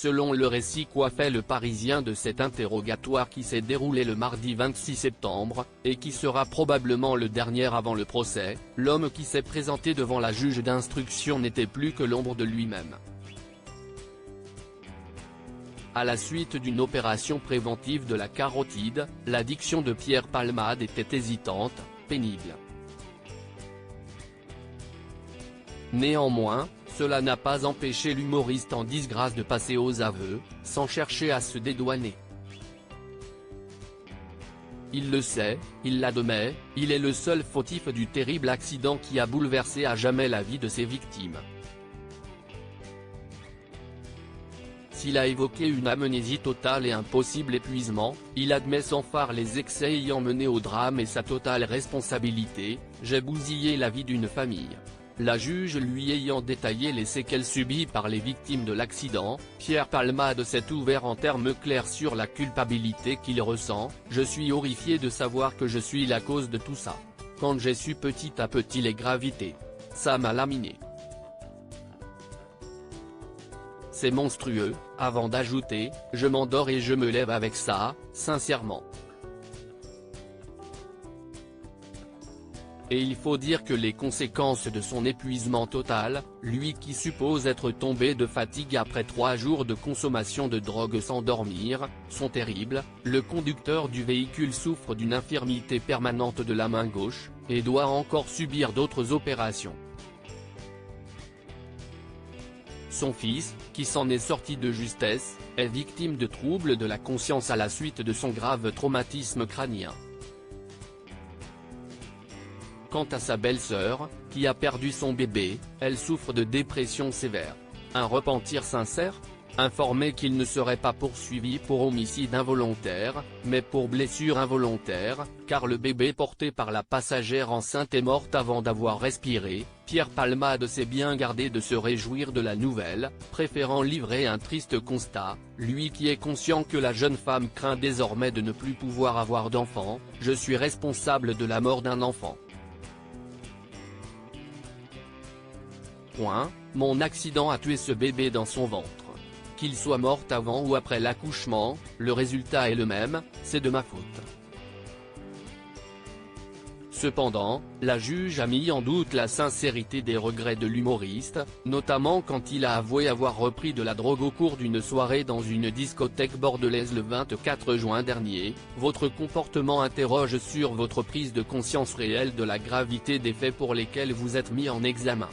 selon le récit qu'a fait le Parisien de cet interrogatoire qui s'est déroulé le mardi 26 septembre, et qui sera probablement le dernier avant le procès, l'homme qui s'est présenté devant la juge d'instruction n'était plus que l'ombre de lui-même. À la suite d'une opération préventive de la carotide, la diction de Pierre Palmade était hésitante, pénible. Néanmoins, cela n'a pas empêché l'humoriste en disgrâce de passer aux aveux, sans chercher à se dédouaner. Il le sait, il l'admet, il est le seul fautif du terrible accident qui a bouleversé à jamais la vie de ses victimes. S'il a évoqué une amnésie totale et un possible épuisement, il admet sans phare les excès ayant mené au drame et sa totale responsabilité. « J'ai bousillé la vie d'une famille ». La juge lui ayant détaillé les séquelles subies par les victimes de l'accident, Pierre Palmade s'est ouvert en termes clairs sur la culpabilité qu'il ressent. « Je suis horrifié de savoir que je suis la cause de tout ça. Quand j'ai su petit à petit les gravités, ça m'a laminé. C'est monstrueux », avant d'ajouter « Je m'endors et je me lève avec ça, sincèrement. » Et il faut dire que les conséquences de son épuisement total, lui qui suppose être tombé de fatigue après 3 jours de consommation de drogue sans dormir, sont terribles. Le conducteur du véhicule souffre d'une infirmité permanente de la main gauche, et doit encore subir d'autres opérations. Son fils, qui s'en est sorti de justesse, est victime de troubles de la conscience à la suite de son grave traumatisme crânien. Quant à sa belle-sœur, qui a perdu son bébé, elle souffre de dépression sévère. Un repentir sincère ? Informé qu'il ne serait pas poursuivi pour homicide involontaire, mais pour blessure involontaire, car le bébé porté par la passagère enceinte est mort avant d'avoir respiré, Pierre Palmade s'est bien gardé de se réjouir de la nouvelle, préférant livrer un triste constat, lui qui est conscient que la jeune femme craint désormais de ne plus pouvoir avoir d'enfant. « Je suis responsable de la mort d'un enfant. Mon accident a tué ce bébé dans son ventre. Qu'il soit mort avant ou après l'accouchement, le résultat est le même, c'est de ma faute. » Cependant, la juge a mis en doute la sincérité des regrets de l'humoriste, notamment quand il a avoué avoir repris de la drogue au cours d'une soirée dans une discothèque bordelaise le 24 juin dernier. « Votre comportement interroge sur votre prise de conscience réelle de la gravité des faits pour lesquels vous êtes mis en examen. »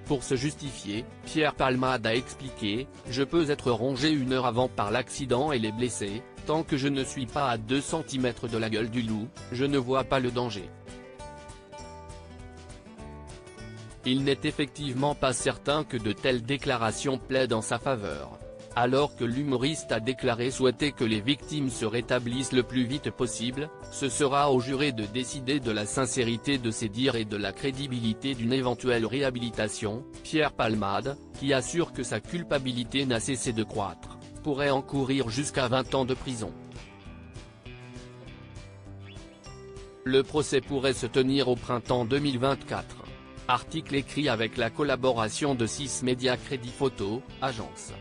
Pour se justifier, Pierre Palmade a expliqué « Je peux être rongé 1 heure avant par l'accident et les blessés, tant que je ne suis pas à 2 cm de la gueule du loup, je ne vois pas le danger. » Il n'est effectivement pas certain que de telles déclarations plaident en sa faveur. Alors que l'humoriste a déclaré souhaiter que les victimes se rétablissent le plus vite possible, ce sera au juré de décider de la sincérité de ses dires et de la crédibilité d'une éventuelle réhabilitation. Pierre Palmade, qui assure que sa culpabilité n'a cessé de croître, pourrait encourir jusqu'à 20 ans de prison. Le procès pourrait se tenir au printemps 2024. Article écrit avec la collaboration de 6 Médias Crédit Photo, agence.